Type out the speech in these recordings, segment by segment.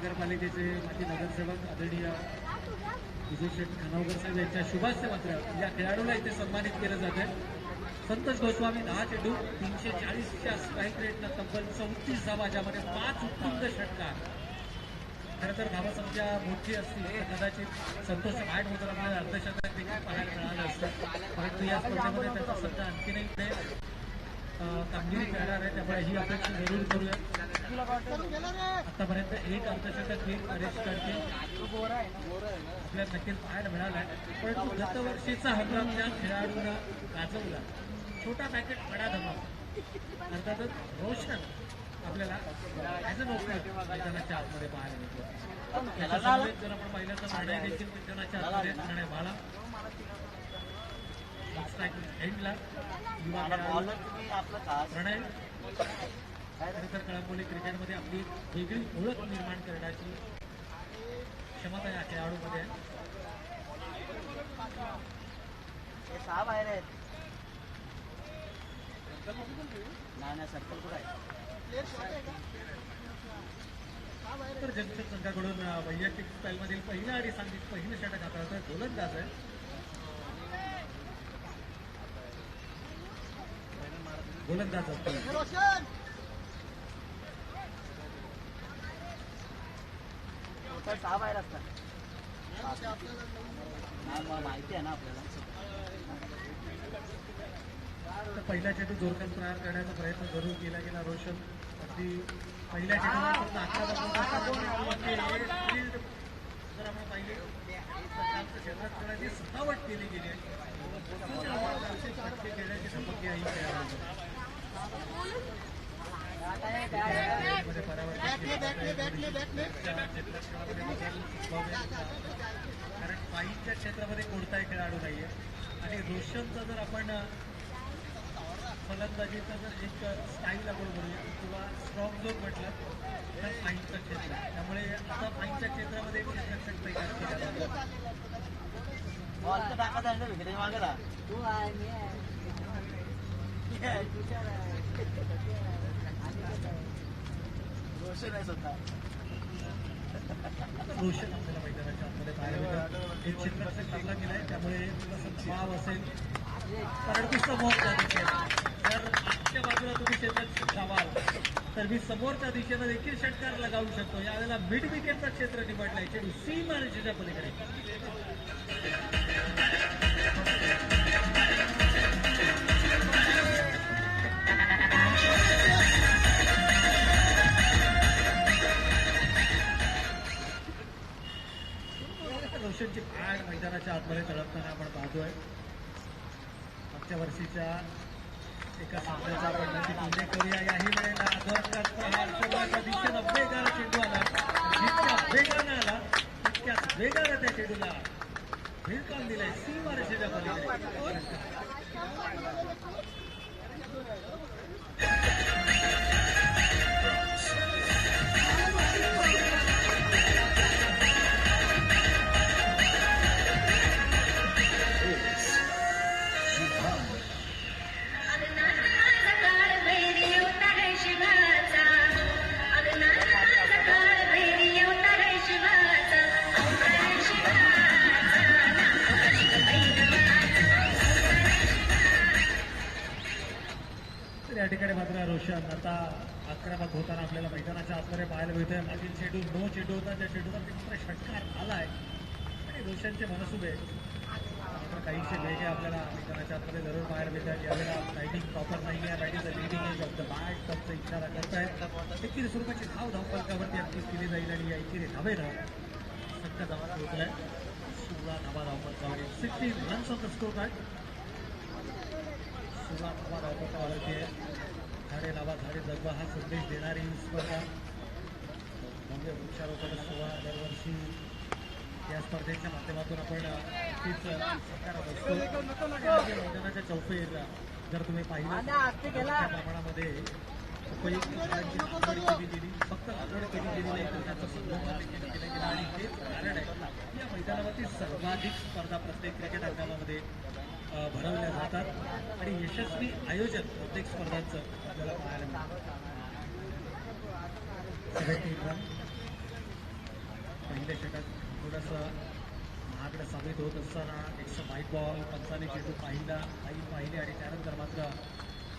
नगरपालिकेचे माजी नगरसेवक आदरणीय विजय शेठ खानावकर साहेब यांच्या शुभास्ते मात्र या खेळाडूला इथे सन्मानित केलं जात आहे. संतोष गोस्वामी 10 चेंडू 340च्या स्ट्राईक रेटनं तब्बल 34 धावा, ज्यामध्ये 5 उत्तुंग षटकार. खरं तर धावासंख्या मोठी असती तर कदाचित संतोष आठ होतं आपल्याला अर्धशतक देखील पाहायला मिळालं असतं, परंतु या स्पर्धेमध्ये त्याचा सध्या आणखीनही पुढे कामगिरी करणार आहे, त्यामुळे ही अपेक्षा जरूर करूया. आतापर्यंत एक अर्धशतक घेऊन परेश करते आपल्याला नक्कीच पाहायला मिळाला आहे. परंतु गतवर्षीचा हंगाम ज्या खेळाडूंना गाजवला, छोटा पॅकेट बडा धमाका, अर्थातच रोशन आपल्याला ॲज अ नोकर मैदानाच्या आतमध्ये पाहायला मिळतो. त्याच्यासमवेत जर आपण पाहिलं तर प्रणय देखील मैदानाच्या आतमध्ये प्रणय भाला एंडला युवा प्रणय खरं तर कळंबोली क्रिकेटमध्ये आपली वेगळी ओळख निर्माण करण्याची क्षमता या खेळाडूमध्ये आहे. सर्कल कुठं आहे तर जंक्शन संघाकडून वैयक्तिक स्टाईलमधील पहिला आणि सांगित पहिलं षटक हाताळतोय गोलंदाज आहे. गोलंदाज सहा बाहेर असतात माहिती आहे ना आपल्याला. पहिला चेंडू जोरदार प्रहार करण्याचा प्रयत्न जरूर केला गेला. रोशन अगदी पहिल्या चेंडूवर जर आपण पाहिले क्षेत्रात करण्याची सजावट केली गेली आहे. खेळण्याची धमकी आहे कारण पाईच्या क्षेत्रामध्ये कोणताही खेळाडू नाहीये आणि रोशनचा जर आपण फलंदाजीचा जर एक स्टाईल आपण बोलूया किंवा स्ट्रॉंग झोन म्हटलं तर फाईनचं क्षेत्र आहे. त्यामुळे आता फाईनच्या क्षेत्रामध्ये एक क्षेत्ररक्षक तयार केला रोशन आहे स्वतः. रोशन आपल्याला मैदानाच्या आतमध्ये पाहायला मिळतं. एक क्षेत्ररक्षक चांगला केलाय, त्यामुळे थोडासा दबाव असेल कारण समोरच्या दिशेला जर आजच्या बाजूला तुम्ही क्षेत्र धावाल तर मी समोरच्या दिशेनं देखील षटकार लगावू शकतो. यावेळेला मिड विकेटचा क्षेत्र निवडलाय. चेंडू सीमारेषेच्या पलीकडे रोशनची पॅड मैदानाच्या आतमध्ये तळपताना आपण पाहतोय. मागच्या वर्षीच्या एका सामन्याचा आपण नक्कीच उल्लेख करूया. याही वेळेला समोरच्या दिशेनं वेगाला चेंडू आला. जितक्या वेगानं आला तितक्याच वेगानं त्या चेंडूला भिरकावून दिलाय सीमारेषेच्या पलीकडे. या ठिकाणी मात्र रोशन आता आक्रमक होताना आपल्याला मैदानाच्या आतमध्ये पाहायला मिळतोय. मागील चेंडू नो चेंडू होता, त्या चेंडूला मात्र षटकार आलाय आणि रोशनचे मनसुबे मात्र काहीसे वेगळे आपल्याला मैदानाच्या आतमध्ये जरूर पाहायला मिळतात. यावेळेला बॅटिंग प्रॉपर नाही आहे. Batting leading edge of the bat टपचा इशारा करतायत. 31 स्वरूपाची धाव धावफलकावरती नक्कीच केली जाईल आणि या 31 धावेनं सट्टा धावा पोहोचलाय. 16 धावा धावफलकावर 16 runs off the score card. 16 धावा धावफलकावरती आहे. झाडे लावा झाडे जगवा हा संदेश देणारी स्पर्धा. म्हणजे वृक्षारोपण सोहळा दरवर्षी या स्पर्धेच्या माध्यमातून आपण नक्कीच सत्कारत असतो. मैदानाच्या चौफेर जर तुम्ही पाहिलं त्या प्रमाणामध्ये उपयुक्त झाडांची लागवड केली गेली. फक्त लागवड केली गेली नाही तर त्याचं संगोपन देखील केलं गेलं आणि हेच कारण आहे या मैदानावरती सर्वाधिक स्पर्धा प्रत्येक क्रिकेट हंगामामध्ये भरवल्या जातात आणि यशस्वी आयोजन प्रत्येक स्पर्धांचं आपल्याला पाहायला मिळतं. 17 रन पहिले षटक थोडंसं महागडं साबित होत असताना 122 बॉल पंचाने चेंडू पाहिले आणि त्यानंतर मात्र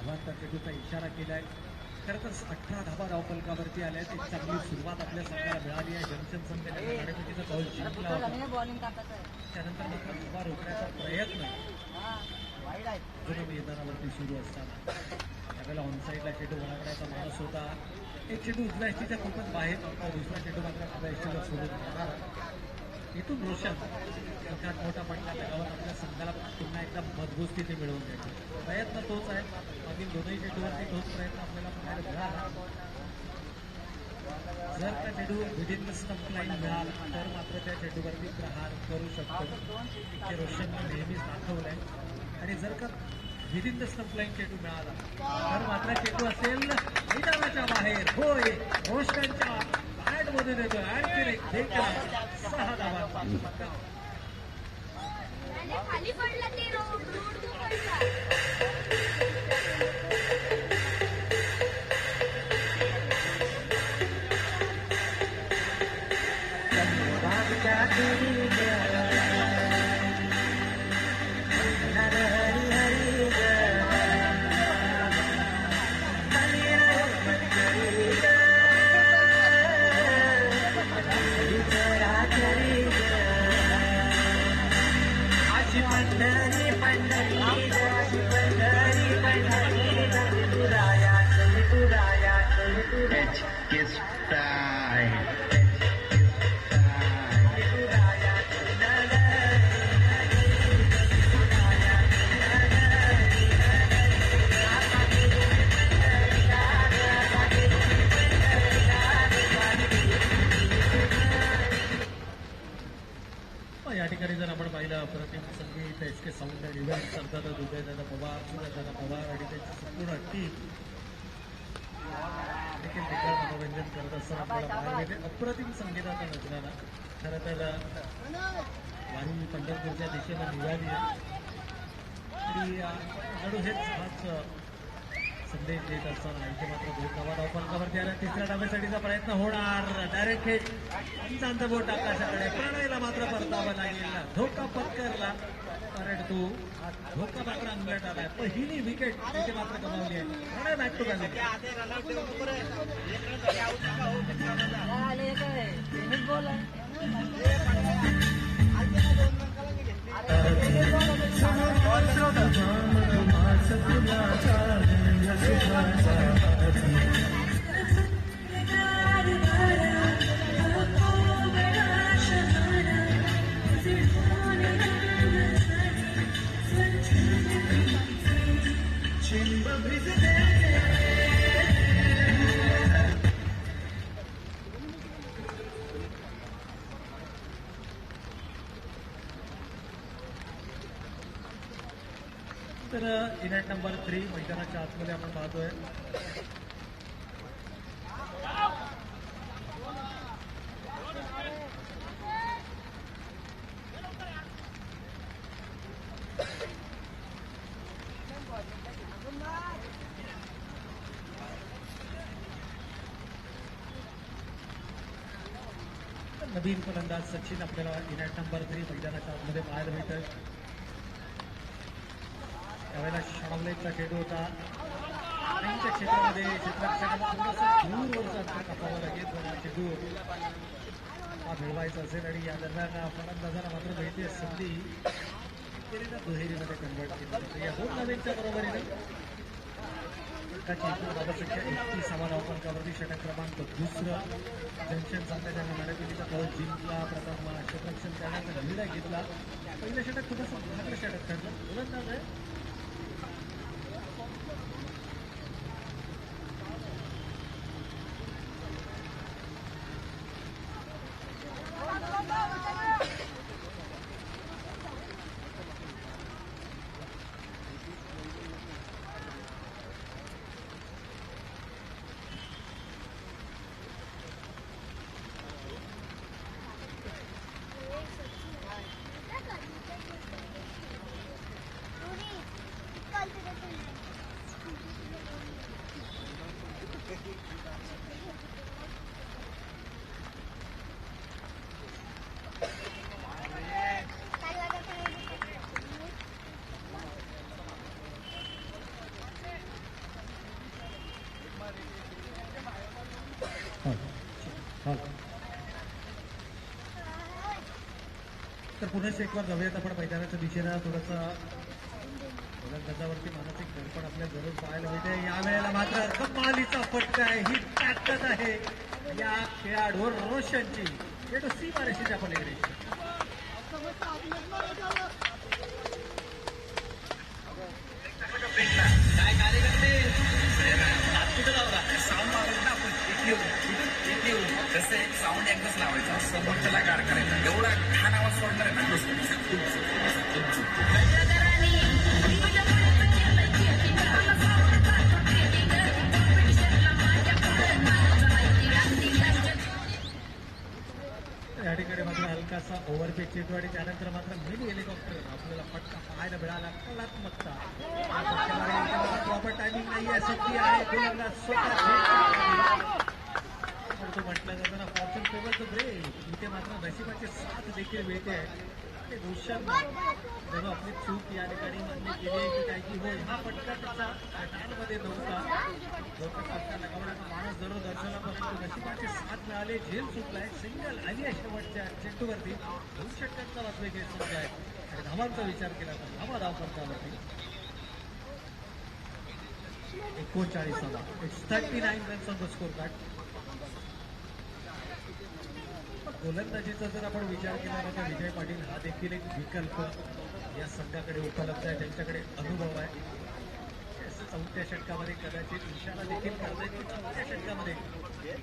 अवांतर चेंडूचा इशारा केलाय. खरं तर 18 धाबा धावफलकावरती आल्या आहेत. एक चांगली सुरुवात आपल्या संघाला मिळाली आहे. जंक्शन संघाने नाणेफेकीचा कौल जिंकला होता. त्यानंतर मात्र धाबा रोखण्याचा प्रयत्न जुनं मैदानावरती सुरू असताना त्यावेळेला ऑनसाईडला चेंडू वळवण्याचा माणूस होता. एक चेंडू उजव्या एसटीच्या खूपच बाहेर होता, दुसरा चेंडू मात्र डाव्या एसटीला सोडून जाणार. इथून रोशन एखाद मोठा पटका लगावत आपल्या संघाला पुन्हा एकदा मजबूत स्थिती मिळवून द्यायची प्रयत्न तोच आहे. मागील दोनही चेंडूवरती तोच प्रयत्न आपल्याला पाहायला मिळाला. जर का चेंडू विदिन स्टंप लाईन मिळाला तर मात्र त्या चेंडूवरती प्रहार करू शकतो हे रोशनने नेहमीच दाखवलंय. आणि जर का विदिन द स्टंप लाईन चेंडू मिळाला तर मात्र चेंडू असेल मैदानाच्या बाहेर. होय, रोशनच्या बॅटमधून येतोय आणखी एक देखील 6 धावांचा खाली पडला ते रोड पडला. या ठिकाणी जर आपण पाहिलं अप्रतिम संगीत S K sound and event संतत उदयदादा पवार सुरेशदादा पवार आणि त्यांची संपूर्ण टीम देखील ठिकाण मनोरंजन करत असताना आपल्याला पाहायला मिळते. अप्रतिम संगीताचा नजराना खरं तर वारी पंढरपूरच्या दिशेनं निघाली आहे आणि खेळाडू हाच संदेश देत असताना इथे मात्र धोकावा धावफलकावरती आला. तिसऱ्या डाव्यासाठीचा प्रयत्न होणार. डायरेक्ट हिट पंचांचा बोट आकाशाकडे. प्रणयला मात्र परतावा लागेल. धोका पत्करला परंतु धोका मात्र अंगलट आलाय. पहिली विकेट तिथे मात्र गमावली आहे. प्रणय बॅक टू बॅक. तर इव्हेंट नंबर 3 मैदानाच्या आतमध्ये आपण पाहतोय. नवीन फलंदाज सचिन आपल्याला इव्हेंट नंबर 3 मैदानाच्या आतमध्ये पाहायला मिळतोय. त्यावेळेला शाळवलेचा चेंडू होता. त्यांच्या क्षेत्रामध्ये क्षेत्ररक्षकाला थोडंसं दूरवरचा अंतर कापावं लागेल. पण हा चेंडू हा मिळवायचा असेल आणि या दरम्यान फलंदाजाला मात्र मिळते संधी केलेल्या दुहेरीमध्ये कन्वर्ट केली. या दोन नवीनच्या बरोबरीने एकाची एकूण धावसंख्या 31 धावफलकावरती षटक क्रमांक 2 जंक्शन संघाच्या नाणेफेकीचा कौल जिंकला. प्रथम क्षेत्ररक्षण करण्याचा निर्णय घेतला. पहिलं षटक थोडंसं महागडं षटक ठरलं. गोलंदाज आहे तर पुन्हा एक वर जाऊयात आपण मैदानाच्या दिशेनं थोडंसं गोलंदाजावरती मानसिक दडपण आपल्या जरूर पाहायला मिळते. यावेळेला मात्र कमालीचा फटका आहे, ही ताकद आहे या खेळाडू रोशनची. चेंडू सीमारेषेच्या पलीकडे. काय कार्यकर्ते कुठं लावला साऊंड लावायचं ना आपण एक येऊ कसं आहे साऊंड एकदाच लावायचा समोरच्याला गाड करायचा एवढा घाण आवाज सोडणार आहे या ठिकाणी मात्र हलकासा ओव्हरपिच चेंडू आणि त्यानंतर मात्र मिनी हेलिकॉप्टर आपल्याला फटका पाहायला मिळाला. कलात्मकता प्रॉपर टायमिंग नाही आहे, सक्ती आहे गोलंदाज स्वतः तो म्हटलं जाताना फॉर्च्यून फेवरचं ब्रेक. इथे मात्र नशिबाची साथ देखील मिळते आहे. ते रोशन जणू आपली चूक या ठिकाणी मान्य केली आहे की काय की होय हा फटका त्याचा पॅटर्नमध्ये नव्हता. डोक्यात फटका लगावण्याचा माणूस जरूर दर्शवला, परंतु नशिबाची साथ मिळाली. झेल सुटलाय, सिंगल आली आहे शेवटच्या चेंडूवरती. 2 षटकांचा वाचवे खेळ सुरू आहे आणि धावांचा विचार केला तर धावा धावपंचावरती 39 39 runs on the score card. गोलंदाजीचा जर आपण विचार केला तर विजय पाटील हा देखील एक विकल्प या संघाकडे उपलब्ध आहे, त्यांच्याकडे अनुभव आहे. 4थ्या षटकामध्ये कदाचित इशारा देखील करता येईल. 4थ्या षटकामध्ये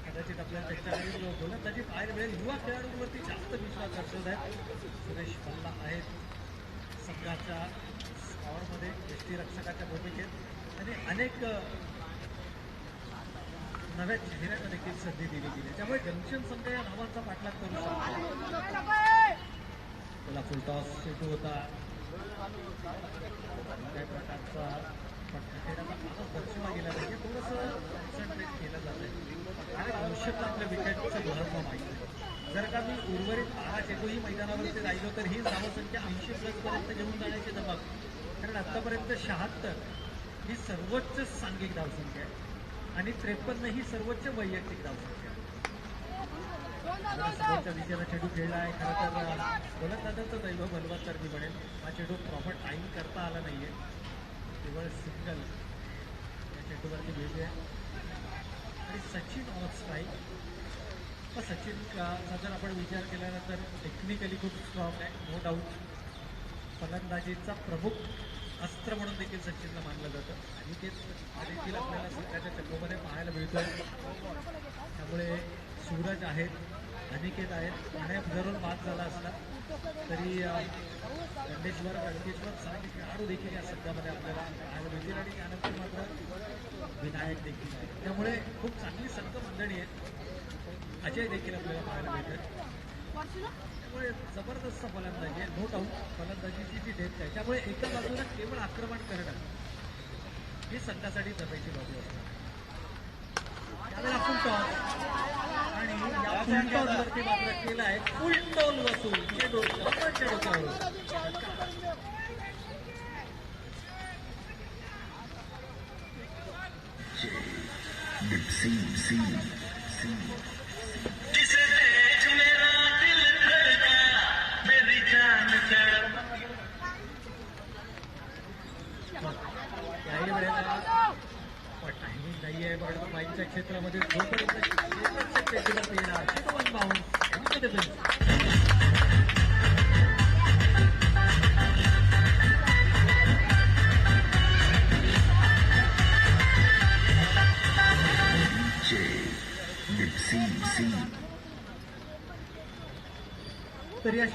कदाचित आपल्याला त्यांच्याकडे गोलंदाजी पाहायला मिळेल. युवा खेळाडूंवरती जास्त विश्वास दर्शवत आहेत. सुरेश मल्ला आहेत संघाच्या स्कॉरमध्ये यष्टीरक्षकाच्या भूमिकेत आणि अनेक नव्या चेहऱ्यांना देखील संधी दिली गेली. त्यामुळे जंक्शन संघ या नावांचा पाठलाग करू शकतो. त्याला फुलटॉस चेंडू होता. काही प्रकारचा खेळाचा माणूस दर्शवला गेला पाहिजे. थोडंसं कॉन्सन्ट्रेट केलं जात आहे आणि औषध आपल्या विकेटचं महत्व माहिती आहे. जर का मी उर्वरित 12 चेंडूही मैदानावरती राहिलो तर ही धावसंख्या 80+ पर्यंत घेऊन जाण्याची धमक. कारण आतापर्यंत 76 ही सर्वोच्च सांघिक धावसंख्या आहे आणि 53 ही सर्वोच्च वैयक्तिक धावसंख्या आहे. समोरच्या दिशेला चेंडू खेळला आहे. खरं तर गोलंदाजाचं दैव बलवत तर मी म्हणेल हा चेंडू प्रॉपर टाईम करता आला नाहीये. केवळ सिंगल या चेंडूवरती मिळते आणि सचिन ऑन स्ट्राईक. सचिनचा जर आपण विचार केल्यानंतर टेक्निकली खूप स्ट्रॉंग आहे, नो डाऊट. फलंदाजीचा प्रमुख अस्त्र म्हणून देखील सचिनला मानलं जातं आणि ते हा देखील आपल्याला सध्याच्या चक्रोमध्ये पाहायला मिळतोय. त्यामुळे सूरज आहेत, अनिकेत आहेत. पाण्यात जरूर बाद झाला असला तरी गंडेश्वर सारखे खेळाडू देखील या संघामध्ये आपल्याला पाहायला मिळतील आणि त्यानंतर मात्र विनायक देखील आहेत. त्यामुळे खूप चांगली संघ मंडळी आहे. अजय देखील आपल्याला पाहायला मिळतात. त्यामुळे जबरदस्त फलंदाजी आहे, नो डाऊट. फलंदाजीची जी डेप्थ आहे त्यामुळे एका बाजूला केवळ आक्रमण करणं ही संघासाठी जमेची बाजू असणार. त्यावेळेला फुल टॉस आणि या फुल टॉसवरती मात्र केला आहे फुल टॉल वसूल. चेंडू डोक्यावर याही वेळेला टायमिंग नाही आहे, परंतु माईकच्या क्षेत्रामध्ये जोपर्यंत चेंडूवरती येणार चेंडू वन बाउंस. तर या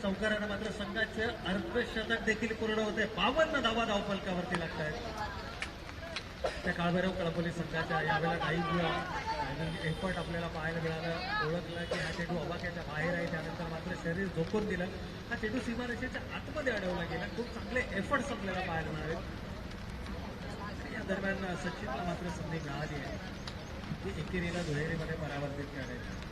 चौकारानं मात्र संघाचं अर्धशतक देखील पूर्ण होते. 52 धावा धावफलकावरती लागत आहेत. त्या काळभैरव कळंबोली संघाच्या यावेळेला काही एफर्ट आपल्याला पाहायला मिळालं. ओळखलं की हा चेंडू अबाक्याच्या बाहेर आहे, त्यानंतर मात्र शरीर झोपून दिलं. हा चेंडू सीमारेषेच्या आतमध्ये अडवला गेला. खूप चांगले एफर्ट्स आपल्याला पाहायला मिळाले. या दरम्यान सचिनला मात्र संधी मिळाली आहे की एकेरीला दुहेरीमध्ये परावर्तित करायचं.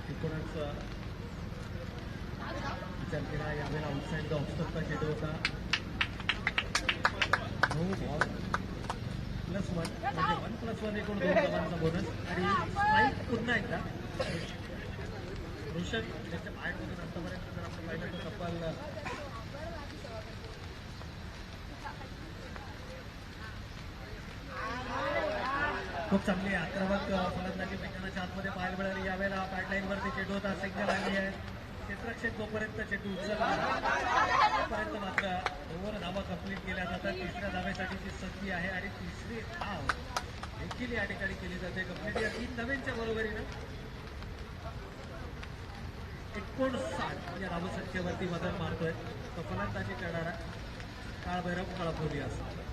एकूणच विचार केला यावेळेला आउटसाईड द ऑफस्टॉपचा चेंडू होता. नो बॉल +1 म्हणजे 1+1 एकूण 2 धावांचा बोनस आणि स्ट्राईक पुन्हा एकदा रोशन त्याच्या बाहेरमधून आतापर्यंत जर आपण पाहिलं तर तब्बल खूप चांगली आक्रमक फलंदाजी मैदानाच्या आतमध्ये पाहायला मिळाली. यावेळेला पॅडलाईनवरती चेंडू होता, सिग्नल आली आहे. क्षेत्ररक्षक जोपर्यंत चेंडू उचलला तोपर्यंत मात्र ओव्हर धावा कंप्लीट केल्या जातात. तिसऱ्या धावेसाठीची संधी आहे आणि तिसरी धाव देखील या ठिकाणी केली जाते. कंप्लीट या 3 धावांच्या बरोबरीनं 59 या धावसंख्येवरती बदल मारतोय तो फलंदाजी करणारा काळभैरव कळपुरी असतो.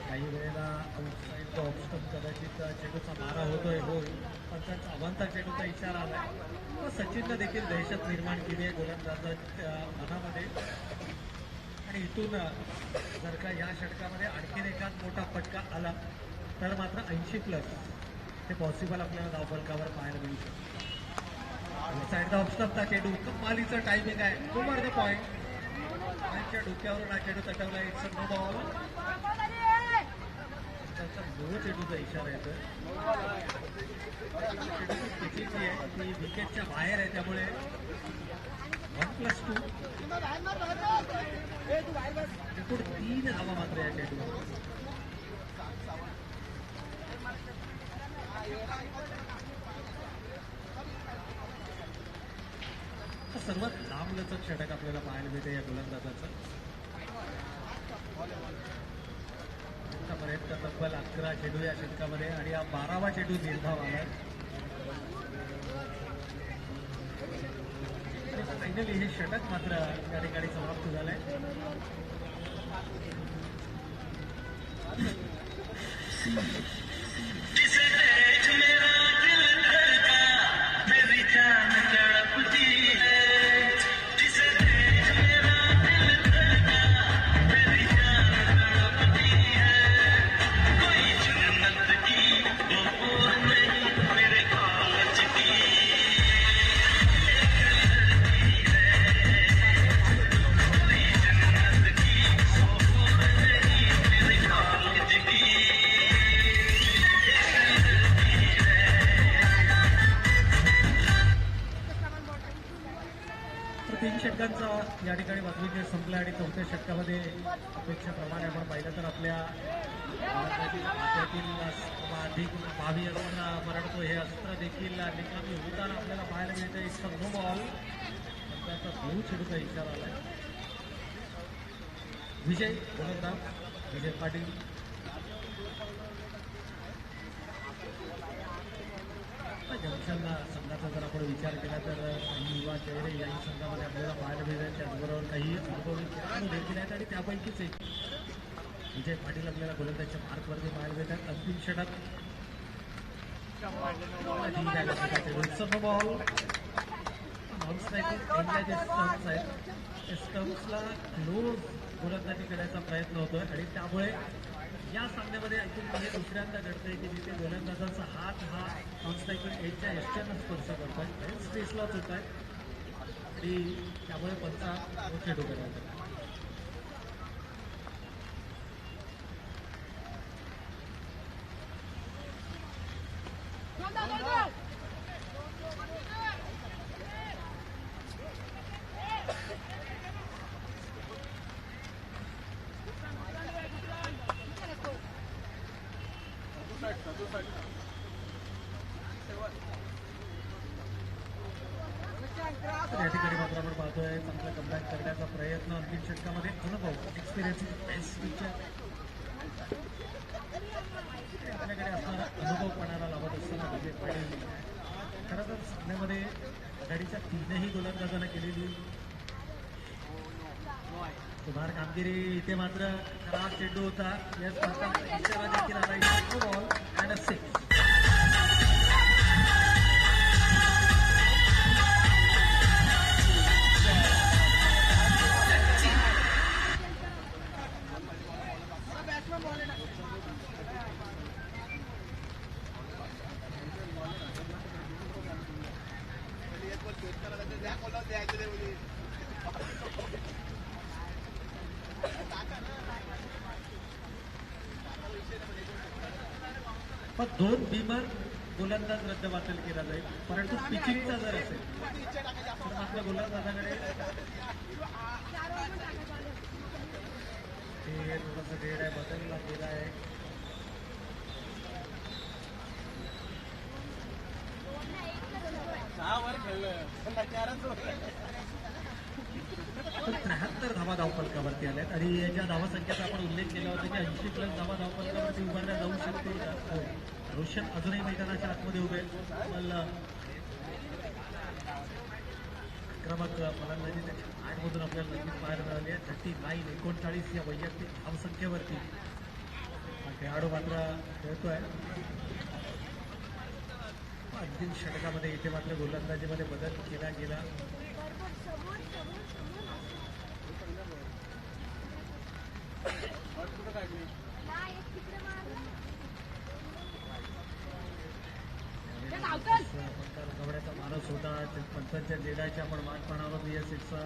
काही वेळेला आउटसाईड ऑप्शन कदाचित चेंडूचा मारा होतोय हो, पण त्यांचा अवांतर चेंडूचा इशारा आलाय. व सचिननं देखील दहशत निर्माण केली आहे गोलंदाजाच्या मनामध्ये. आणि इथून जर का या षटकामध्ये आणखीन एखाद मोठा फटका आला तर मात्र 80+ हे पॉसिबल आपल्याला धावफलकावर पाहायला मिळू शकतं. साईड ऑप्शनचा चेंडू कमालीचं टायमिंग आहे. ओव्हर द पॉईंट त्यांच्या डोक्यावरून हा चेंडू तटवला. It's no ball. त्याचा नो चेंडूचा इशारा येतोय. चेंडूची स्थिती जी आहे ती विकेटच्या बाहेर आहे, त्यामुळे 1+2 एकूण 3 धावा मात्र या चेंडूवर. सर्वात लांबलचक षटक आपल्याला पाहायला मिळते या गोलंदाजाचं. आतापर्यंत तब्बल 11 चेंडू या षटकामध्ये आणि हा 12वा चेंडू निर्धाव आलाय. फायनली हे षटक मात्र या ठिकाणी समाप्त झालंय. षटकांचा या ठिकाणी वाजविकेट संपला आणि 4थ्या षटकामध्ये अपेक्षेप्रमाणे आपण पाहिलं तर आपल्या खात्यातील अधिक भावी अस्त्र मरडतो हे अस्त्र देखील निकामी होताना आपल्याला पाहायला मिळतं. It's no ball. त्याचा बहु चेंडूचा इशारा आलाय. विजय गोलंदाज विजय पाटील. जंक्शनला संघाचा जर आपण विचार केला तर काही युवा चेहरे याही संघामध्ये आपल्याला पाहायला मिळतात. त्याचबरोबर काही अनुभवी खेळाडू देखील आहेत आणि त्यापैकीच एक विजय पाटील आपल्याला गोलंदाजच्या मार्कवरती पाहायला मिळतात. अंतिम षटक बॉल नॉन स्ट्रायकिंग एंडला जे स्टम्प्स आहेत त्या स्टम्प्सला क्लोज गोलंदाजी करण्याचा प्रयत्न होतोय आणि त्यामुळे या सामन्यामध्ये ऐकून हे दुसऱ्यांदा घडतंय की जिथे गोलंदाजाचा हात हा नॉनस्ट्रायकिंग एजच्या एसट्यानं स्पर्श करतोय. स्पेसलाच होत आहे आणि त्यामुळे पंचा चेंडू करण्यात आला. या ठिकाणी मात्र आपण पाहतोय चांगला कमबॅक करण्याचा प्रयत्न अंतिम षटकामध्ये. अनुभव एक्सपिरियन्स बेस्ट आपल्याकडे असणारा अनुभवपणाला लावत असताना विजय पाटील खरं तर सामन्यामध्ये आघाडीच्या 3ही गोलंदाजांना केलेली सुधार कामगिरी. इथे मात्र खराब चेंडू होता. या स्पर्धांचा इशारा देखील आला. बॉल अँड अ 6. पण 2 बिमर गोलंदाज रद्दबातल केला जाईल, परंतु पिचिंगचा जर असेल तर मात्र गोलंदाजाकडे ते थोडंसं डेड आहे, बदलला गेला आहे. तर 73 धावा धावफलकावरती आल्यात आणि याच्या धावासंख्येचा आपण उल्लेख केला होता की 80 प्लस धावा धावफलकावरती उभारल्या जाऊ शकते का? हो. रोशन अजूनही मैदानाच्या आतमध्ये उभे आहेत. मला आक्रमक फलंदाजी त्याच्या आठमधून आपल्याला नक्कीच पाहायला मिळाली आहे. 39 या वैयक्तिक धावसंख्येवरती हा खेळाडू मात्र खेळतोय. अंतिम षटकामध्ये इथे मात्र गोलंदाजीमध्ये बदल केला गेला. बरोबर समोर समोर समोर ना एक चित्र मारलं गवड्याचा माणूस होता. पंचांच्या जेडाच्या आपण वाट पाहणार BS6चा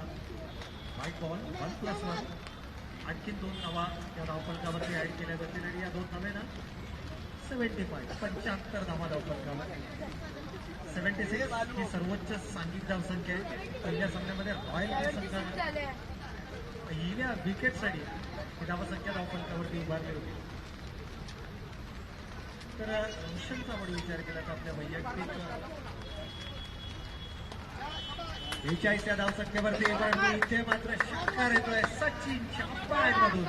व्हाईट बॉल 1+1. आणखी 2 धावा या धावफलकावरती ऍड केल्या जातील आणि या 2 धावेनं 75 धावा धावफलकावर. 76 ही सर्वोच्च सांघिक धावसंख्या आहे. पहिल्या सामन्यामध्ये रॉयल संघाने पहिल्या विकेटसाठी ही धावसंख्या धावफलकावरती उभारली होती. तर रोशनचा आपण विचार केला तर आपल्या वैयक्तिक 42 या धावसंख्येवरती परंतु इथे मात्र षटकार येतोय सचिनच्या पायामधून.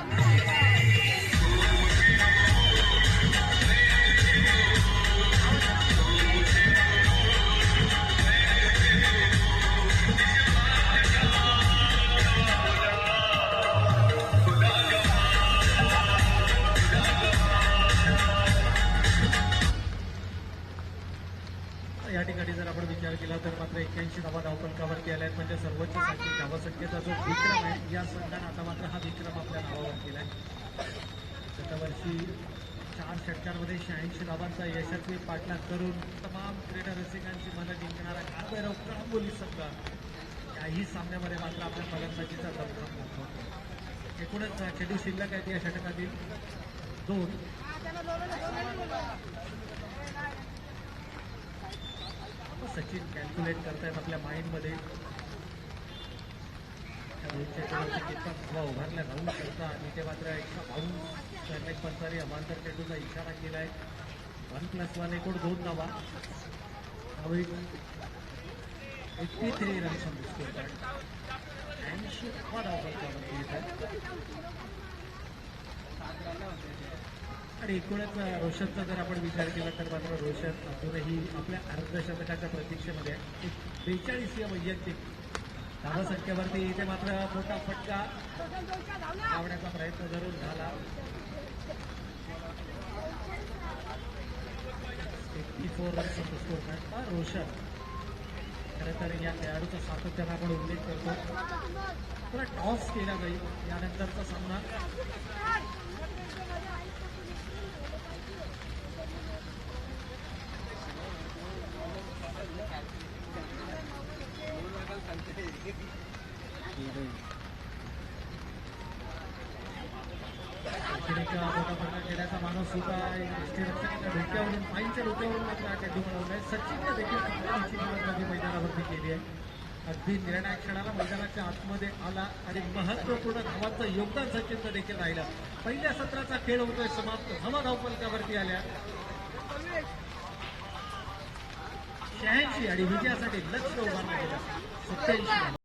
या ठिकाणी जर आपण विचार केला तर मात्र 81 धावा धावफलकावरती आल्या आहेत. म्हणजे सर्वोच्च सांघिक धावसंख्येचा जो विक्रम आहे या संघाने आता मात्र हा विक्रम आपल्या नावावर केला आहे. गतवर्षी 4 षटकांमध्ये 86 धावांचा यशस्वी पाठलाग करून तमाम क्रीडा रसिकांची मनं जिंकणारा काळभैरव कळंबोली संघ याही सामन्यामध्ये मात्र आपल्या फलंदाजीचा दमखम दाखवतो. एकूणच चेंडू शिल्लक आहेत या षटकातील 2. सचिन कॅल्क्युलेट करतायत आपल्या माइंडमध्ये कितपत हवा उभारल्या राहू शकता आणि ते मात्र एका बाऊन्स पंचारी अमांतर चेंडूचा इशारा केला आहे. 1+1 एकूण 2 धावा. 83 रन्स स्कोर कार्ड. 80 धावा धावफलकावरती येत आहेत. आणि एकूणच रोशनचा जर आपण विचार केला तर मात्र रोशन अजूनही आपल्या अर्धशतकाच्या प्रतीक्षेमध्ये आहे. 42 या वैयक्तिक धावसंख्येवरती इथे मात्र मोठा फटका लावण्याचा प्रयत्न जरूर झाला. 84 रन्स स्कोर काढला रोशन. खरं तर या खेळाडूचा सातत्याने आपण उल्लेख करतो. तर टॉस केला जाईल यानंतरचा सामना. मोठा खेळाचा माणूस सुद्धा यष्टीरक्षकाच्या डोक्यावरून पाईंच्या डोक्यावरून मात्र हा चेंडू मिळवलाय. सचिनने देखील महत्वाची मैदानावरती केली आहे. अगदी निर्णायक क्षणाला मैदानाच्या आतमध्ये आला आणि महत्वपूर्ण धावांचं योगदान सचिनचं देखील राहिलं. पहिल्या सत्राचा खेळ होतोय समाप्त. धावा धावफलकावरती आल्या 86 आणि विजयासाठी लक्ष्य उभारलं गेलं 87.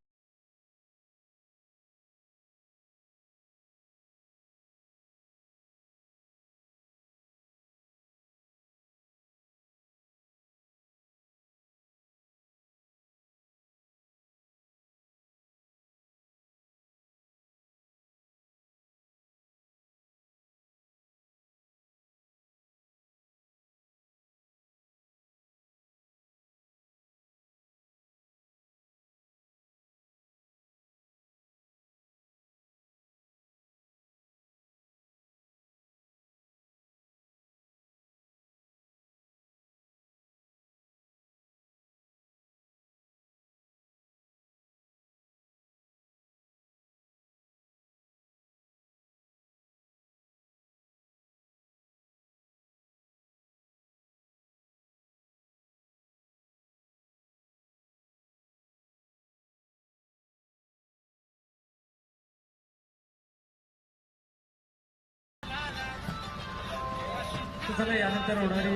तर चला यानंतर होणारी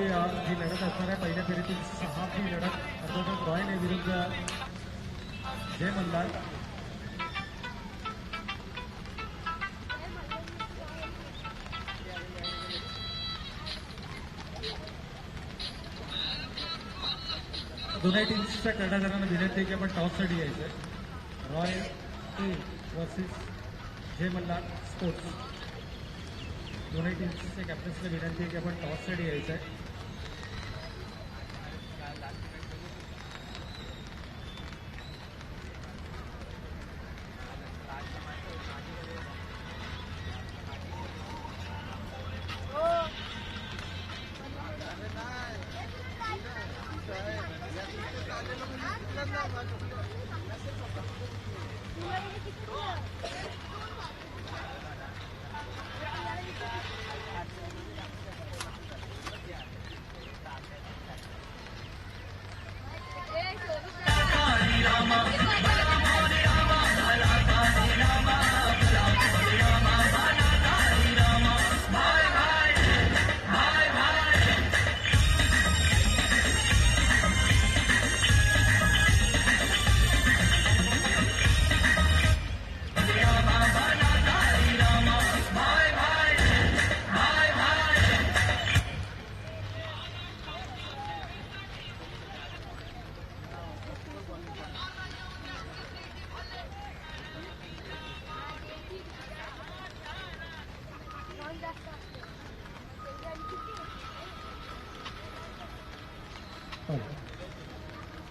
जी लढत असणार आहे पहिल्या फेरीतील 6वी लढत अर्थातच रॉयल विरुद्ध जय मल्हार. दोन्ही टीम्सच्या कर्णधारांना विनंती आहे की आपण टॉससाठी यायचं आहे. Royal A versus Jai Malhar sports. दोन्ही टीम्सच्या कॅप्टन्सला विनंती आहे की आपण टॉससाठी यायचं आहे.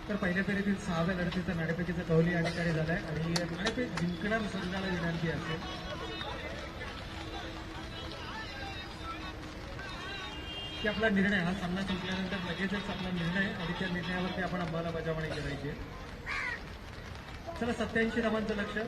तर पहिल्या फेरीतील 6व्या लढतीचा नाणेफेकीचा कौल या ठिकाणी झालाय आणि नाणेफेक जिंकणार संघाला विनंती असेल की आपला निर्णय हा सामना संपल्यानंतर लगेचच आपला निर्णय आणि त्या निर्णयावरती आपण अंमलबजावणी करायची आहे. चला 87 धावांचं लक्ष.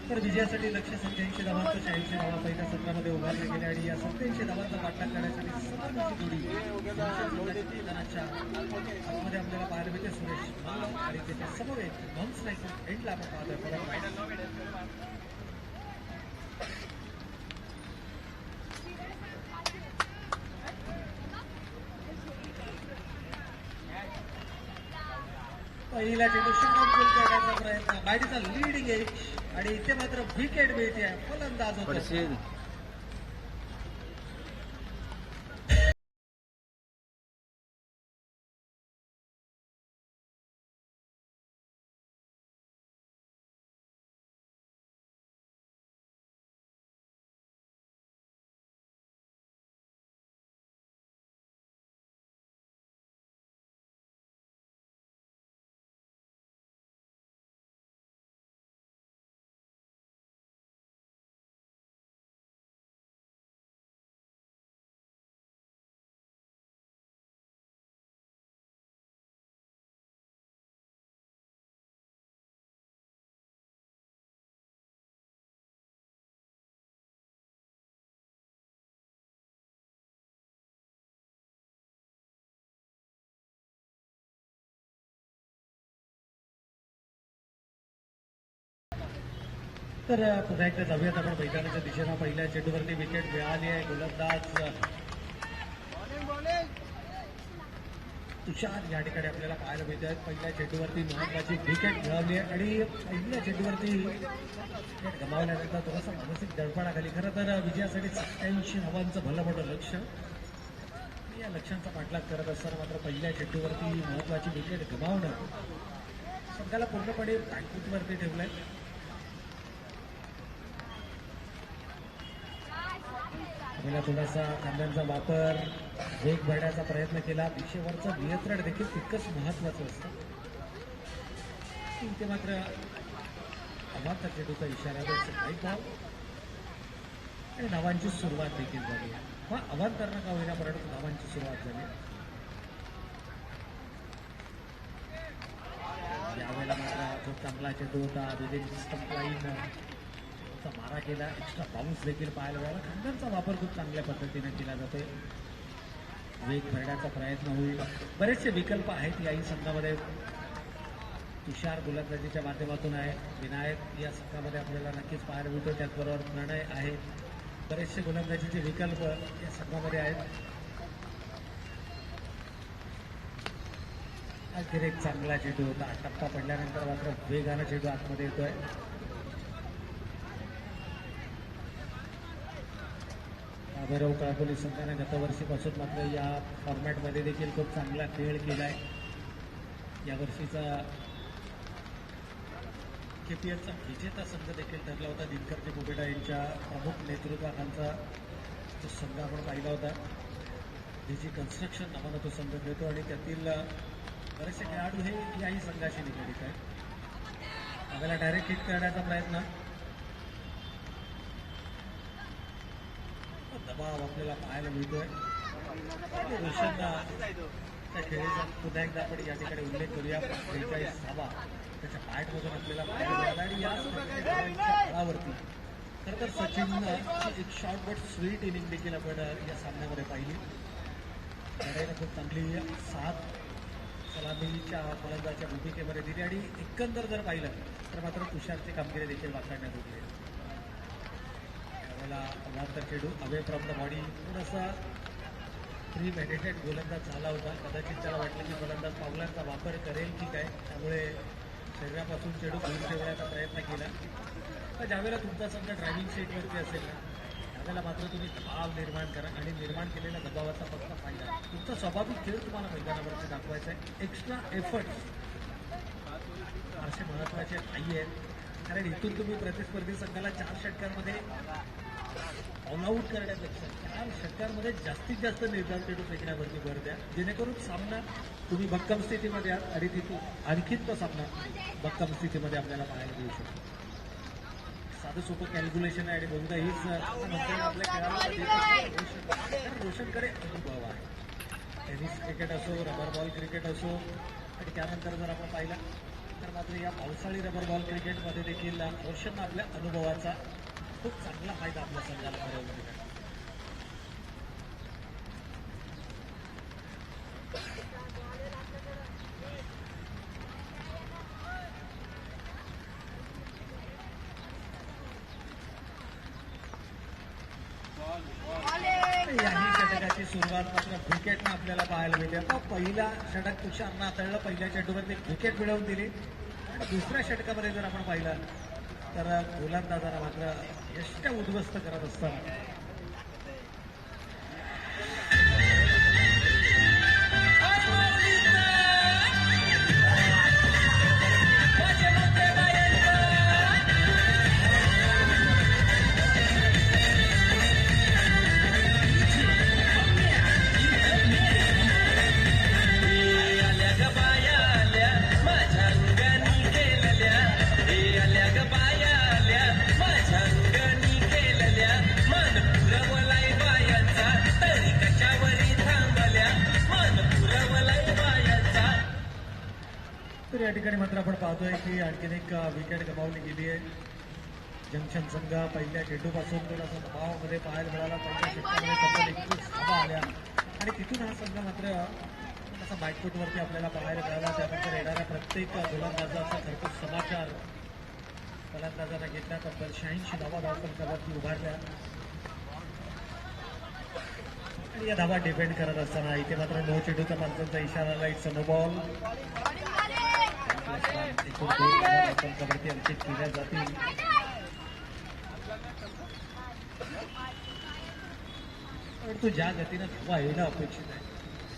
तर विजयासाठी लक्ष 87 धावांचं 86 धावा पहिल्या सत्रामध्ये उभारले गेले आणि या 87 धावांचा पाठलाग करण्यासाठी सर्वांची जोडी मैदानाच्या आतमध्ये आपल्याला पाहायला मिळते. सुरेश मल्ल आणि त्याच्या समवेत बॉम्स नाही एंडला आपण पाहतोय. पहिला चेंडू शॉर्ट करण्याचा प्रयत्न बायडीचा लीडिंग एज आणि इथे मात्र विकेट मिळते. फलंदाज होतो तर पुन्हा एकदा जाऊयात आपण मैदानाच्या दिशेनं. पहिल्या चेंडूवरती विकेट मिळाली आहे. गोलंदाज तुषार या ठिकाणी आपल्याला पाहायला मिळत आहेत. पहिल्या चेंडूवरती महत्वाची विकेट मिळवली आहे आणि पहिल्या चेंडूवरती विकेट गमावल्यानंतर थोडासा मानसिक दडपणाखाली खरं तर विजयासाठी 87 धावांचं भलं मोठं लक्ष. या लक्ष्यांचा पाठलाग करत असताना मात्र पहिल्या चेंडूवरती महत्वाची विकेट गमावणं संघाला पूर्णपणे बॅकफूटवरती ठेवलंय. आपल्याला थोडासा खांद्यांचा वापर, वेग भरण्याचा प्रयत्न केला. दिशेवरचं नियंत्रण देखील तितकंच महत्वाचं असतं. इथे मात्र अवांतर चेंडूचा इशारा एक धाव आणि धावांची सुरुवात देखील झाली. हा अवांतरणं का होईना परंतु धावांची सुरुवात झाली. यावेळेला मात्र खूप चांगला चेंडू होता. विदिन स्टंप लाईन मारा केला. एक्स्ट्रा बाउन्स देखील पाहायला मिळाला. खांद्यांचा वापर खूप चांगल्या पद्धतीने केला जातोय. वेग भरण्याचा प्रयत्न होईल. बरेचसे विकल्प आहेत याही संघामध्ये. तुषार गोलंदाजीच्या माध्यमातून आहे. विनायक या संघामध्ये आपल्याला नक्कीच पाहायला मिळतो. त्याचबरोबर प्रणय आहे. बरेचसे गोलंदाजीचे विकल्प या संघामध्ये आहेत. अखेर एक चांगला चेंडू होता. टप्पा पडल्यानंतर मात्र वेगानं चेंडू आतमध्ये येतोय. भैरव कळंबोली संघाने गतवर्षीपासून मात्र या फॉर्मॅटमध्ये देखील खूप चांगला खेळ केलाय. यावर्षीचा KPLचा विजेता संघ देखील ठरला होता. दिनकरजी मुगेडा यांच्या प्रमुख नेतृत्वाखालचा तो संघ आपण पाहिला होता. डीजी कन्स्ट्रक्शन नावानं तो संघ खेळतो आणि त्यातील बरेचसे खेळाडू हे याही संघाशी निगडीत आहे. आपल्याला डायरेक्ट हिट करण्याचा प्रयत्न, दबाव आपल्याला पाहायला मिळतोय. रोशन त्या खेळीचा पुन्हा एकदा आपण या ठिकाणी उल्लेख करूया. 43 धावा त्याच्या बॅटमधून आपल्याला पाहायला मिळाला आणि या फळावरती खरं तर सचिनची एक शॉर्ट बट स्वीट इनिंग देखील आपण या सामन्यामध्ये पाहिली. लढाईनं खूप चांगली साथ सलामीच्या फलंदाच्या भूमिकेमध्ये दिली आणि एकंदर जर पाहिलं तर मात्र तुषारची कामगिरी देखील वाखाणण्यात होती. अवांतर चेंडू अवे फ्रॉम द बॉडी थोडासा प्री मेडिटेड गोलंदाज झाला होता. कदाचित त्याला वाटलं की गोलंदाज पावलांचा वापर करेल की काय, त्यामुळे शरीरापासून चेंडू दूर ठेवण्याचा प्रयत्न केला. तर ज्यावेळेला तुमचा संघ ड्रायव्हिंग सीटवरती असेल ना त्यावेळेला मात्र तुम्ही दबाव निर्माण करा आणि निर्माण केलेल्या दबावाचा फक्त फायदा तुमचा स्वाभाविक खेळ तुम्हाला मैदानावरती दाखवायचा आहे. एक्स्ट्रा एफर्ट्स फारसे महत्त्वाचे नाही आहेत, कारण इथून तुम्ही प्रतिस्पर्धी संघाला 4 षटकांमध्ये ऑल आऊट करण्यापेक्षा 4 षटकांमध्ये जास्तीत जास्त निर्धार चेंडू फेकण्यावरती भर द्या, जेणेकरून सामना तुम्ही भक्कम स्थितीमध्ये आहात आणि तिथून आणखीन तो सामना भक्कम स्थितीमध्ये आपल्याला पाहायला मिळू शकतो. साधं सोपं कॅल्क्युलेशन आहे आणि बहुधा हीच आपल्या खेळाडूला रोशनकडे अनुभव आहे. टेनिस क्रिकेट असो, रबर बॉल क्रिकेट असो आणि त्यानंतर जर आपण पाहिलं तर मात्र या पावसाळी रबर बॉल क्रिकेटमध्ये देखील रोशन आपल्या अनुभवाचा खूप चांगला फायदा आपल्या संघाला मिळवला आहे. याही षटकाची सुरुवात मात्र क्रिकेटनं आपल्याला पाहायला मिळते. आता पहिला षटक तुषारनं हाताळलं, पहिल्या चेंडूवरती क्रिकेट मिळवून दिली आणि दुसऱ्या षटकामध्ये जर आपण पाहिलं तर गोलंदाजाला मात्र यष्ट्या उद्ध्वस्त करत असताना तर या ठिकाणी मात्र आपण पाहतोय की आणखीन एक विकेट गमावली गेली आहे. जंक्शन संघ पहिल्या चेंडूपासून थोडासा दबावामध्ये पाहायला मिळाला. पहिल्या षटकामध्ये तब्बल 21 धावा आल्या आणि तिथून हा संघ मात्र थोडासा बॅकफूटवरती आपल्याला पाहायला मिळाला. त्यानंतर येणाऱ्या प्रत्येक गोलंदाजाचा खरपूस समाचार फलंदाजांना घेतल्या तब्बल 86 धावा धावफलकावरती उभारल्या आणि या धावा डिपेंड करत असताना इथे मात्र नो चेंडूचा पंचांचा इशारा लाईट नो बॉल एकूण 2 धावा धावफलकावरती अंकित केल्या जातील. परंतु ज्या गतीनं धावा येणं अपेक्षित आहे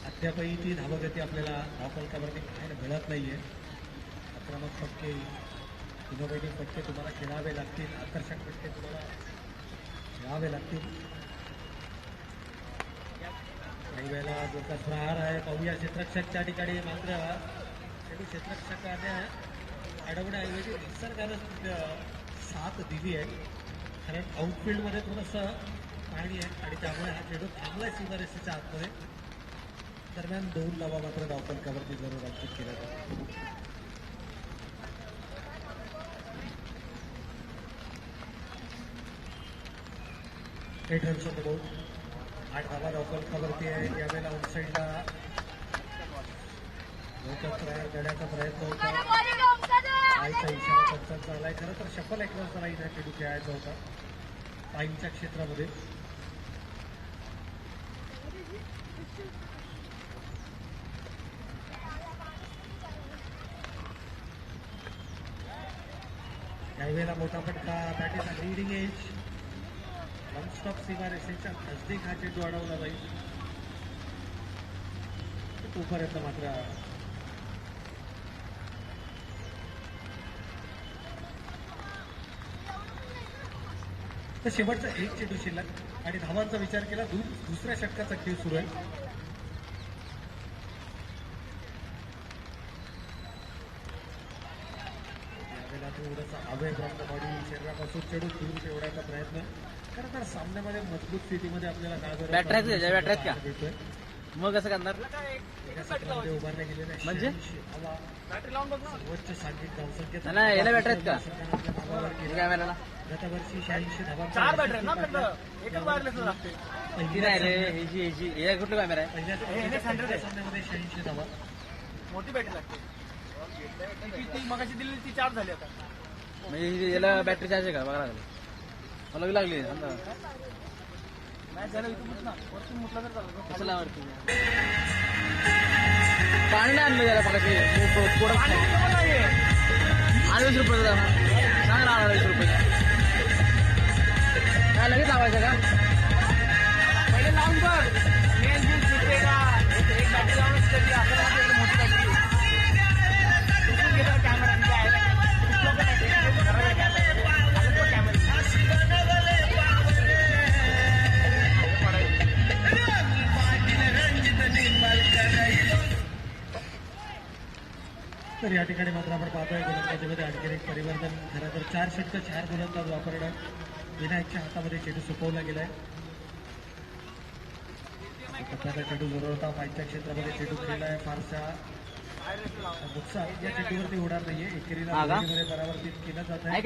अद्यापही ती धावगती आपल्याला धावफलकावरती पाहायला मिळत नाहीये. आक्रमक फटके इनोव्हेटिव्ह फटके तुम्हाला खेळावे लागतील, आकर्षक फटके तुम्हाला खेळावे लागतील. काही वेळेला जोरदार प्रहार आहे पाहूया क्षेत्ररक्षक त्या ठिकाणी मात्र चेंडू क्षेत्ररक्षकाने अडवण्याऐवजी निसर्गानं साथ दिली आहे. कारण आउटफिल्डमध्ये थोडंसं पाणी आहे आणि त्यामुळे हा चेंडू थांबलाय सीमारेषेच्या आतमध्ये. दरम्यान 2 धावा मात्र धावफलकावरती जरूर अंकित केल्या जातात. 8 रन्स ऑन द बोर्ड. 8 धावा धावफलकावरती आहे. यावेळेला आउटसाईडला देण्याचा प्रयत्न होता. आईचा इशारा पंचांचा आलाय. खरं तर शफल क्रॉस लाईन हा चेंडू खेळायचा होता पाईंच्या क्षेत्रामध्ये. यावेळेला मोठा फटका that is a leading edge. One stop सीमारेषेच्या नजदीक हा चेंडू अडवला जाईल. तोपर्यंत मात्र तर शेवटचा एक चेंडू शिल्लक आणि धावांचा विचार केला दुसऱ्या षटकाचा खेळ सुरू आहे. यावेळेला थोडासा हवे ब्रह्म बॉडी शरीरापासून चेंडू दूर ठेवण्याचा प्रयत्न. खरं तर सामन्यामध्ये मजबूत स्थितीमध्ये आपल्याला काय भेटतोय मग कसं करणार उभारल्या गेलेल्या म्हणजे? हवा सर्वोच्च सांघिक धावसंख्येत नाही, याला बॅटरी आहेत का? आपल्या नावावर केली. कॅमेराला गतवर्षी 86 धावा. 4 बॅटरी ना एकच वायरलेस लागते. नाही रे ह्याची हे कुठलं कॅमेरा आहे? पहिल्या सामन्यामध्ये 86 धावा. मोठी बॅटरी लागते. ती मगाशी दिली ती 4 झाली आता. म्हणजे याला बॅटरी चार्ज आहे का बघा लागलं मला लागली कसं आवडते पाणी नाही आणलं याला मगाशी 20 रुपये सांग ना 20 रुपये काय लगेच लावायचं का पहिले लावून बघ मेन ज्यूस भेटते का एक बॅटरी लावून त्याची असं मोठी बॅटरी कॅमेरा तर या ठिकाणी मात्र आपण पाहतोय गोलंदाजीमध्ये आणखी एक परिवर्तन. खरं तर 4 षटकं 4 गोलंदाज वापरणं विनायकच्या हातामध्ये चेंडू सोपवला गेलाय. टप्प्याचा चेंडू जरूर होता पायच्या क्षेत्रामध्ये चेंडू खेळलाय. फारसा नुकसान या चेंडूवरती होणार नाहीये. एकेरीला परावर्तित केलं जात आहे.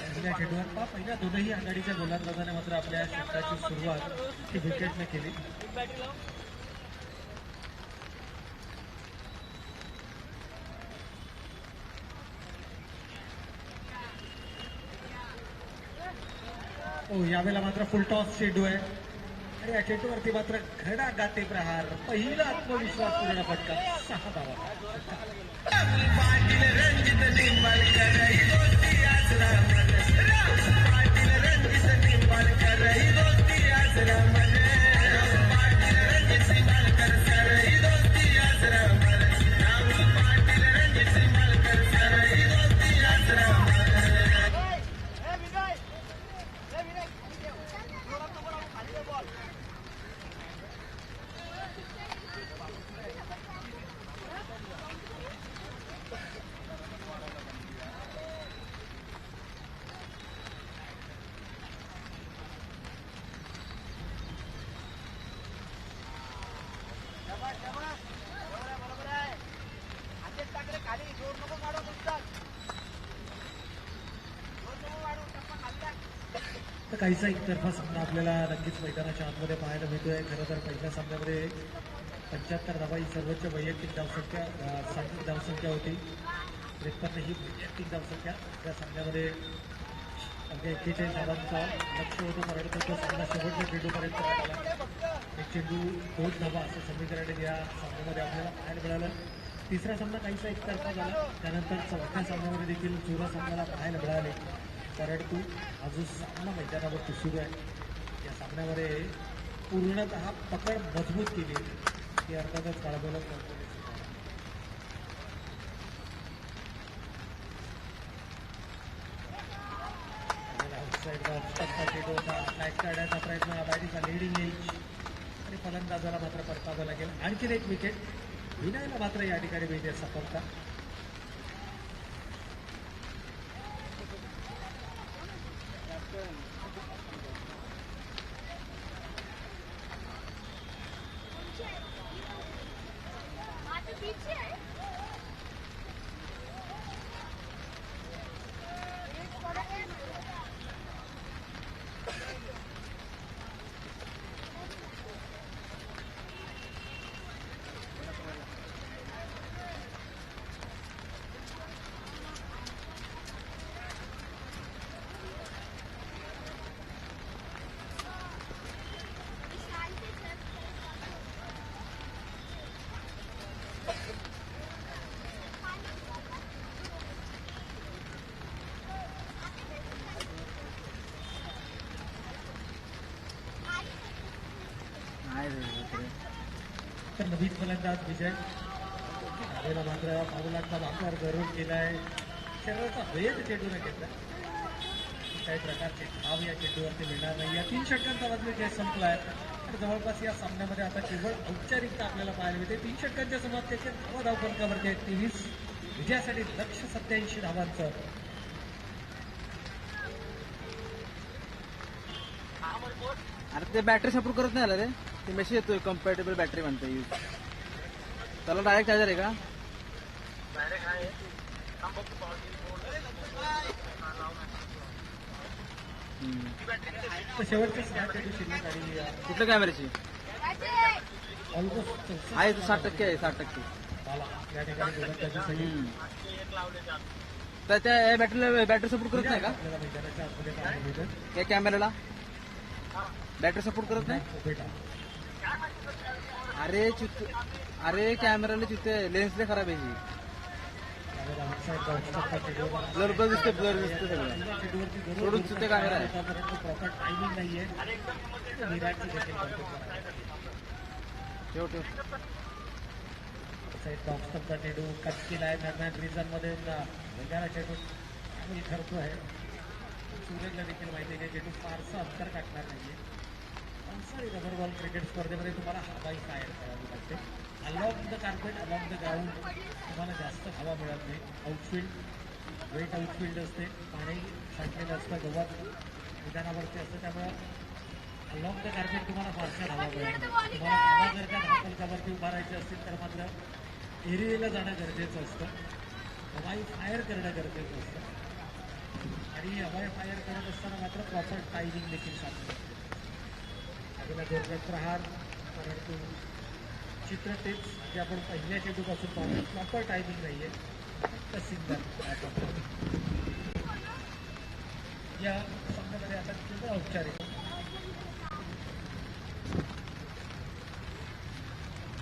पहिल्या चेंडूवर पहिल्या दोनही आघाडीच्या गोलंदाजाने मात्र आपल्या षटकाची सुरुवात ही विकेटने केली. यावेळेला मात्र फुल टॉस चेंडू आहे आणि या चेंडूवरती मात्र घडा गाते प्रहार. पहिला आत्मविश्वास पूर्ण फटका 6 धावा. तर काहीसा एकतर्फा सामना आपल्याला नक्कीच मैदानाच्या आतमध्ये पाहायला मिळतोय. खरं तर पहिल्या सामन्यामध्ये 75 धावा ही सर्वोच्च वैयक्तिक धावसंख्या सांघिक धावसंख्या होती. 53 ही वैयक्तिक धावसंख्या या सामन्यामध्ये अगदी 41 धावांचा लक्ष होतं. परंतु तो सामना शेवटच्या चेंडूपर्यंत आला. एक चेंडू 2 धावा असं समीकरण या सामन्यामध्ये आपल्याला पाहायला मिळालं. तिसरा सामना काहीसा एकतर्फा झाला. त्यानंतर चौथ्या सामन्यामध्ये देखील चुरस आपल्याला पाहायला मिळाले. परंतु अजून सामना मैदानावरती सुरू आहे. या सामन्यामध्ये पूर्णतः पकड मजबूत केली ती अर्थातच काळबोलक काढण्याचा प्रयत्न बॅटीचा लिडिंग येईल आणि फलंदाजाला मात्र परतावं लागेल. आणखीन एक विकेट विनायला मात्र या ठिकाणी मिळते सफलता. माझं पीछे आहे. तर नवीन फलंदाज विजय धावेला मात्र पाऊलांचा वापर जरूर केलाय. शरीराचा वेध चेंडूने घेतला. काही प्रकारचे धाव या चेंडूवरती मिळणार नाही. या 3 षटकांचा वाजवी खेळ संपलाय. तर जवळपास या सामन्यामध्ये आता केवळ औपचारिकता आपल्याला पाहायला मिळते. 3 षटकांच्या समाप्तीचे धाव फलकावरती आहेत 23. विजयासाठी लक्ष 87 धावांचं. अरे ते बॅटरी सपोर्ट करत नाही आला रे. ते मेसेज येतोय कम्पॅटेबल बॅटरी म्हणते यूज. त्याला डायरेक्ट चार्जर आहे का? तर शेवटच्या 6 चेंडू शिल्लक आणि कुठल्या कॅमेऱ्याची ऑलमोस्ट आहे? 60% आहे. 60%. या ठिकाणी गोलंदाजी सही तर त्या बॅटरीला बॅटरी सपोर्ट करत नाही का? आपल्याला मैदानाच्या आतमध्ये पाहायला मिळतं. त्या कॅमेऱ्याला बॅटरी सपोर्ट करत नाही? बेटा अरे कॅमेराला चित्ते लेन्सले खराब आहे. ब्लर ब्लर दिसते. ब्लर दिसते सगळं. सोडून चित्ते कॅमेरा आहे. प्रॉपर टायमिंग नाहीये. विराटची देखील ठेव ठेव. बॉक्सचा चेंडू कट केला आहे. दरम्यान रिझनमध्ये वेगळा चेंडू चांगली ठरतो आहे. सूरजला देखील माहिती आहे की चेंडू फारसा अंतर काढणार नाहीये. पावसाळी रबर बॉल क्रिकेट स्पर्धेमध्ये तुम्हाला हवाई फायर करावी लागते. Along the carpet along the ground तुम्हाला जास्त हवा मिळत नाही. आउटफिल्ड वेट आउटफिल्ड असते. पाणी साठलेलं असतं. गवत मैदानावरती असतं. त्यामुळे अलॉंग द कार्पेट तुम्हाला फारशा हवा मिळत नाही. तुम्हाला हवा जर का धावपलकावरती उभारायची असतील तर मात्र एरियाला जाणं गरजेचं असतं. हवाई फायर करणं गरजेचं असतं. आणि हवाई फायर करत असताना मात्र प्रॉपर टायमिंग देखील साधलं. आपल्याला जोरदार प्रहार. परंतु चित्र तेच जे आपण पहिल्या चेंडूपासून पाहतो. प्रॉपर टायमिंग नाही आहे. फक्त सिंगल या सामन्यामध्ये आता केवळ औपचारिक